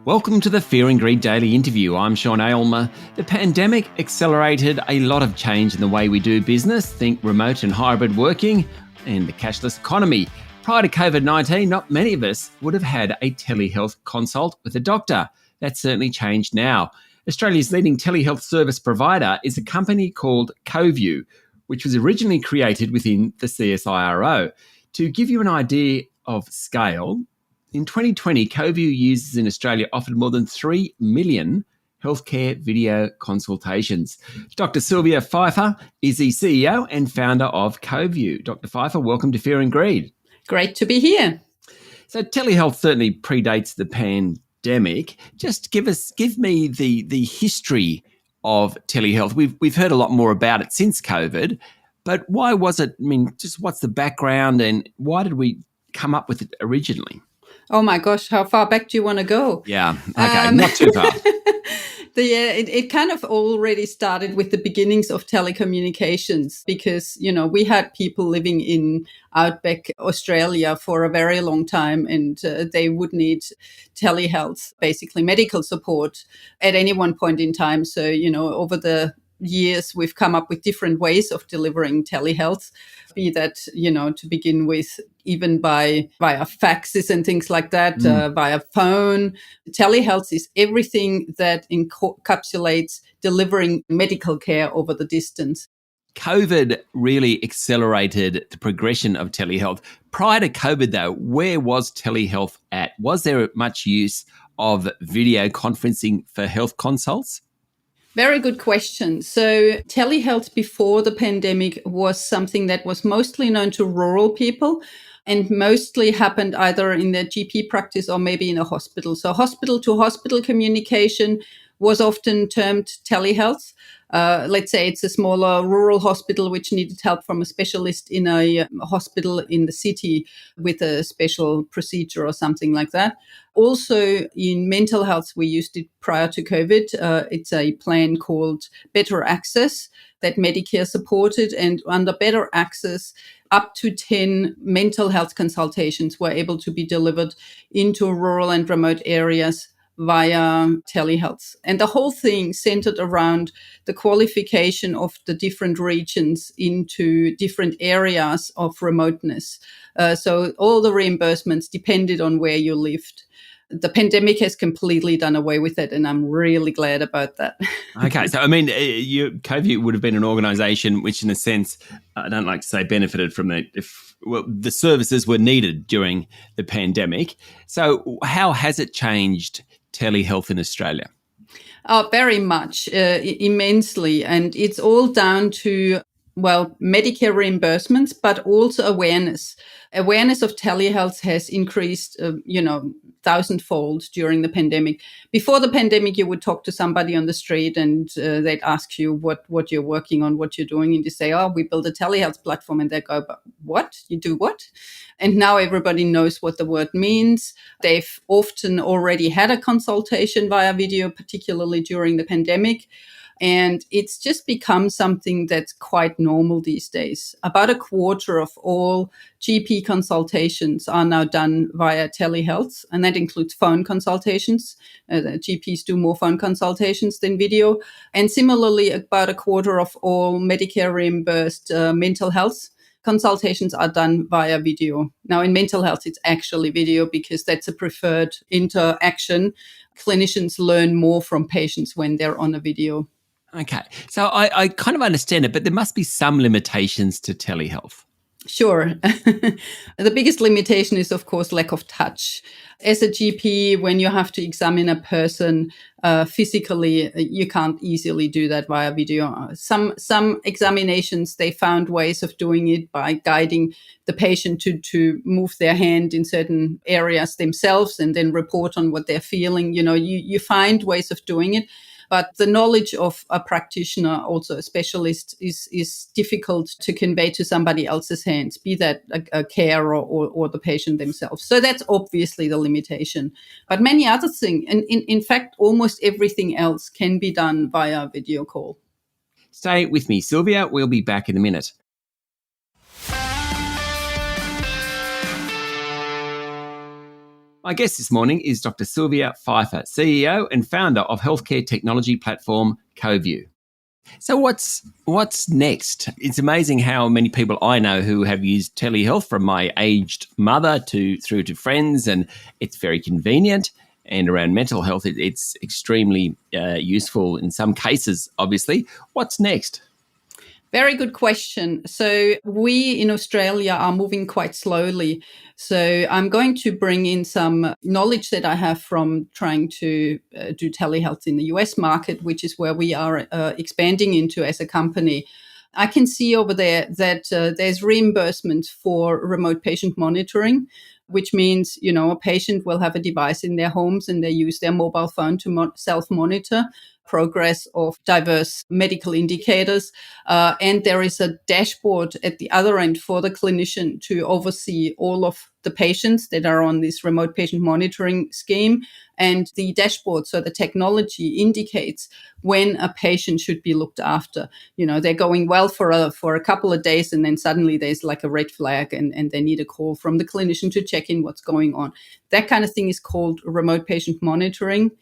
Welcome to the Fear and Greed Daily Interview. I'm Sean Aylmer. The pandemic accelerated a lot of change in the way we do business, think remote and hybrid working, and the cashless economy. Prior to COVID-19, not many of us would have had a telehealth consult with a doctor. That's certainly changed now. Australia's leading telehealth service provider is a company called Coviu, which was originally created within the CSIRO. To give you an idea of scale, in 2020, Coviu users in Australia offered more than 3 million healthcare video consultations. Dr Silvia Pfeiffer is the CEO and founder of Coviu. Dr Pfeiffer, welcome to Fear and Greed. Great to be here. So telehealth certainly predates the pandemic. Just give me the history of telehealth. We've heard a lot more about it since COVID, but why was it? I mean, just what's the background and why did we come up with it originally? Oh my gosh, how far back do you want to go? Yeah, okay, not too far. It kind of already started with the beginnings of telecommunications because, we had people living in outback Australia for a very long time and they would need telehealth, basically medical support at any one point in time. So, over the years, we've come up with different ways of delivering telehealth, be that, to begin with, even via faxes and things like that, via phone. Telehealth is everything that encapsulates delivering medical care over the distance. COVID really accelerated the progression of telehealth. Prior to COVID, though, where was telehealth at? Was there much use of video conferencing for health consults? Very good question. So telehealth before the pandemic was something that was mostly known to rural people and mostly happened either in their GP practice or maybe in a hospital. So hospital to hospital communication was often termed telehealth. Let's say it's a smaller rural hospital which needed help from a specialist in a hospital in the city with a special procedure or something like that. Also in mental health, we used it prior to COVID. It's a plan called Better Access that Medicare supported. And under Better Access, up to 10 mental health consultations were able to be delivered into rural and remote areas via telehealth. And the whole thing centered around the qualification of the different regions into different areas of remoteness. So all the reimbursements depended on where you lived. The pandemic has completely done away with it, and I'm really glad about that. Okay, so I mean, Coviu would have been an organisation which, in a sense, I don't like to say benefited from it. The services were needed during the pandemic. So how has it changed telehealth in Australia? Very much, immensely. And it's all down to, Medicare reimbursements, but also awareness. Awareness of telehealth has increased, thousandfold during the pandemic. Before the pandemic, you would talk to somebody on the street and they'd ask you what you're working on, what you're doing. And you say, we build a telehealth platform. And they go, but what? You do what? And now everybody knows what the word means. They've often already had a consultation via video, particularly during the pandemic. And it's just become something that's quite normal these days. About a quarter of all GP consultations are now done via telehealth, and that includes phone consultations. The GPs do more phone consultations than video. And similarly, about a quarter of all Medicare reimbursed mental health consultations are done via video. Now, in mental health, it's actually video because that's a preferred interaction. Clinicians learn more from patients when they're on a video. Okay, so I kind of understand it, but there must be some limitations to telehealth. Sure. The biggest limitation is, of course, lack of touch. As a GP, when you have to examine a person physically, you can't easily do that via video. Some examinations, they found ways of doing it by guiding the patient to move their hand in certain areas themselves and then report on what they're feeling. You find ways of doing it. But the knowledge of a practitioner, also a specialist, is difficult to convey to somebody else's hands, be that a carer or the patient themselves. So that's obviously the limitation. But many other things, and in fact, almost everything else can be done via video call. Stay with me, Silvia. We'll be back in a minute. My guest this morning is Dr. Silvia Pfeiffer, CEO and founder of healthcare technology platform Coviu. So what's next? It's amazing how many people I know who have used telehealth, from my aged mother through to friends, and it's very convenient. And around mental health, it's extremely useful in some cases, obviously. What's next? Very good question. So we in Australia are moving quite slowly. So I'm going to bring in some knowledge that I have from trying to do telehealth in the US market, which is where we are expanding into as a company. I can see over there that there's reimbursement for remote patient monitoring, which means, a patient will have a device in their homes and they use their mobile phone to self-monitor progress of diverse medical indicators. And there is a dashboard at the other end for the clinician to oversee all of the patients that are on this remote patient monitoring scheme. And the dashboard, so the technology, indicates when a patient should be looked after. They're going well for a couple of days, and then suddenly there's like a red flag and they need a call from the clinician to check in what's going on. That kind of thing is called remote patient monitoring.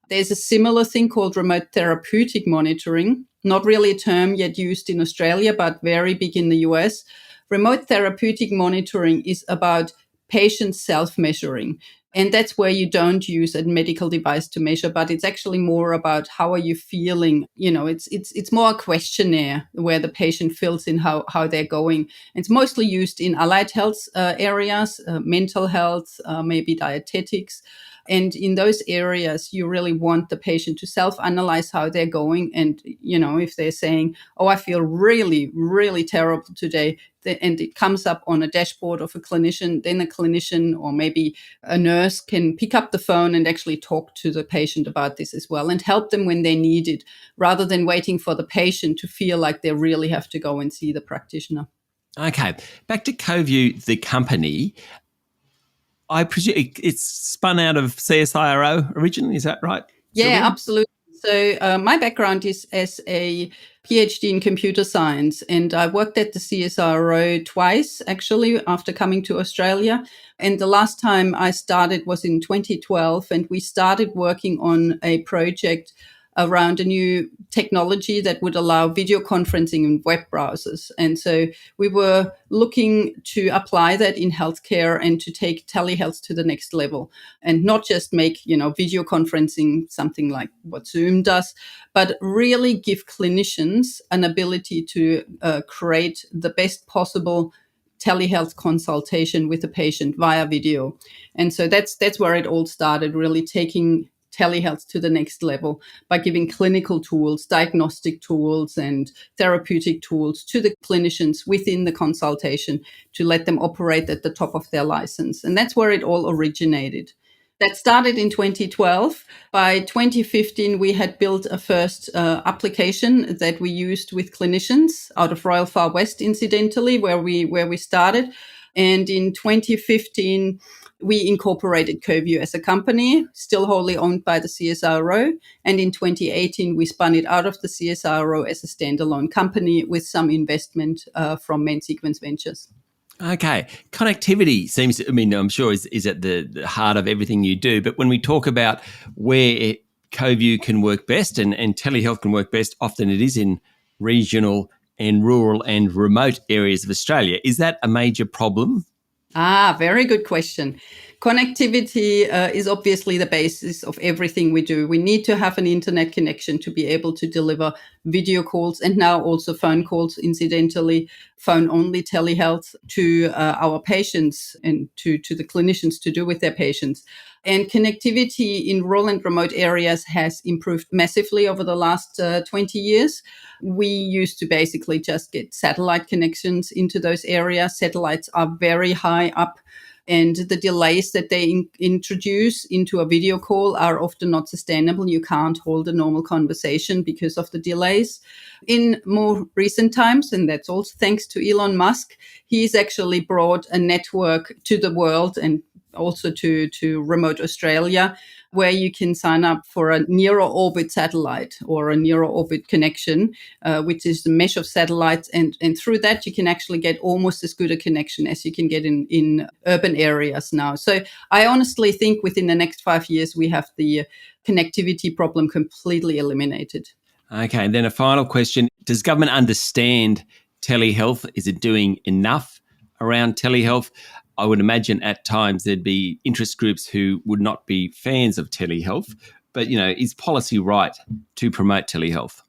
There's a similar thing called remote therapeutic monitoring, not really a term yet used in Australia, but very big in the US. Remote therapeutic monitoring is about patient self-measuring. And that's where you don't use a medical device to measure, but it's actually more about how are you feeling. It's more a questionnaire where the patient fills in how they're going. It's mostly used in allied health areas, mental health, maybe dietetics. And in those areas, you really want the patient to self-analyze how they're going. And, if they're saying, oh, I feel really, really terrible today, and it comes up on a dashboard of a clinician, then a clinician or maybe a nurse can pick up the phone and actually talk to the patient about this as well and help them when they need it, rather than waiting for the patient to feel like they really have to go and see the practitioner. Okay, back to Coviu, the company. I presume it's spun out of CSIRO originally, is that right, Sylvia? Yeah, absolutely. So my background is as a PhD in computer science, and I worked at the CSIRO twice, actually, after coming to Australia. And the last time I started was in 2012, and we started working on a project around a new technology that would allow video conferencing in web browsers. And so we were looking to apply that in healthcare and to take telehealth to the next level, and not just make, video conferencing something like what Zoom does, but really give clinicians an ability to create the best possible telehealth consultation with a patient via video. And so that's where it all started, really taking telehealth to the next level by giving clinical tools, diagnostic tools, and therapeutic tools to the clinicians within the consultation to let them operate at the top of their license. And that's where it all originated. That started in 2012. By 2015, we had built a first application that we used with clinicians out of Royal Far West, incidentally, where we started. And in 2015, we incorporated Coviu as a company, still wholly owned by the CSIRO. And in 2018, we spun it out of the CSIRO as a standalone company with some investment from Main Sequence Ventures. Okay. Connectivity seems, I'm sure is at the heart of everything you do. But when we talk about where Coviu can work best and telehealth can work best, often it is in regional and rural and remote areas of Australia. Is that a major problem? Very good question. Connectivity is obviously the basis of everything we do. We need to have an internet connection to be able to deliver video calls and now also phone calls, incidentally, phone-only telehealth to our patients and to the clinicians to do with their patients. And connectivity in rural and remote areas has improved massively over the last 20 years. We used to basically just get satellite connections into those areas. Satellites are very high up, and the delays that they introduce into a video call are often not sustainable. You can't hold a normal conversation because of the delays. In more recent times, and that's also thanks to Elon Musk, he's actually brought a network to the world and also to remote Australia, where you can sign up for a near orbit satellite or a near orbit connection, which is the mesh of satellites. And through that, you can actually get almost as good a connection as you can get in urban areas now. So I honestly think within the next 5 years, we have the connectivity problem completely eliminated. Okay, and then a final question. Does government understand telehealth? Is it doing enough around telehealth? I would imagine at times there'd be interest groups who would not be fans of telehealth, but, is policy right to promote telehealth?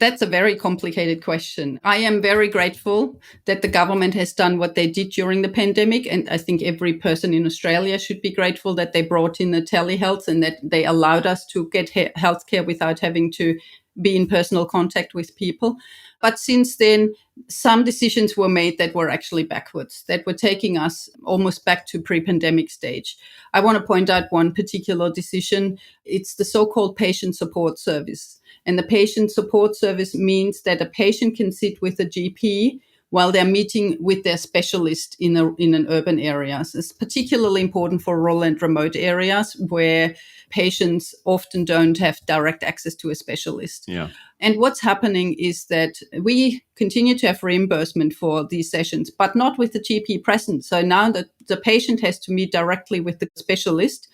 That's a very complicated question. I am very grateful that the government has done what they did during the pandemic. And I think every person in Australia should be grateful that they brought in the telehealth and that they allowed us to get healthcare without having to be in personal contact with people. But since then, some decisions were made that were actually backwards, that were taking us almost back to pre-pandemic stage. I want to point out one particular decision. It's the so-called patient support service. And the patient support service means that a patient can sit with a GP while they're meeting with their specialist in an urban area. So it's particularly important for rural and remote areas where patients often don't have direct access to a specialist. Yeah. And what's happening is that we continue to have reimbursement for these sessions, but not with the GP present. So now that the patient has to meet directly with the specialist.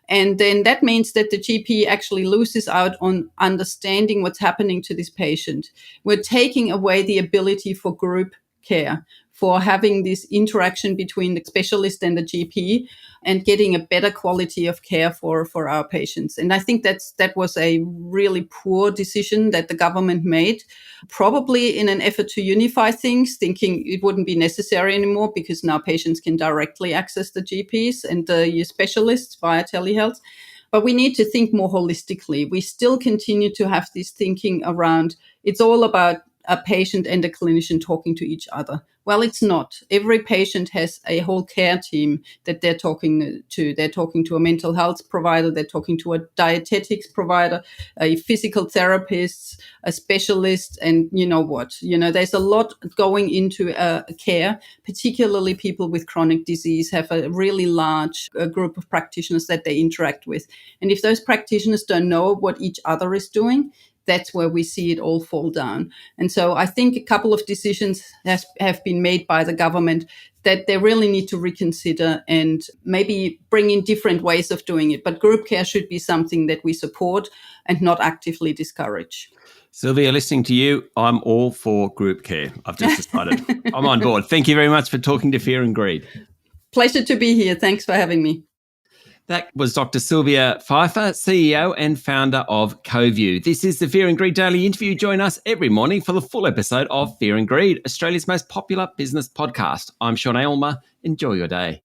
And then that means that the GP actually loses out on understanding what's happening to this patient. We're taking away the ability for group care, for having this interaction between the specialist and the GP and getting a better quality of care for our patients. And I think that was a really poor decision that the government made, probably in an effort to unify things, thinking it wouldn't be necessary anymore because now patients can directly access the GPs and the specialists via telehealth. But we need to think more holistically. We still continue to have this thinking around it's all about a patient and a clinician talking to each other. Well, it's not. Every patient has a whole care team that they're talking to. They're talking to a mental health provider. They're talking to a dietetics provider, a physical therapist, a specialist, and there's a lot going into care. Particularly people with chronic disease have a really large group of practitioners that they interact with. And if those practitioners don't know what each other is doing, that's where we see it all fall down. And so I think a couple of decisions have been made by the government that they really need to reconsider and maybe bring in different ways of doing it. But group care should be something that we support and not actively discourage. Silvia, listening to you, I'm all for group care. I've just decided. I'm on board. Thank you very much for talking to Fear and Greed. Pleasure to be here. Thanks for having me. That was Dr. Silvia Pfeiffer, CEO and founder of Coviu. This is the Fear and Greed Daily Interview. Join us every morning for the full episode of Fear and Greed, Australia's most popular business podcast. I'm Sean Aylmer. Enjoy your day.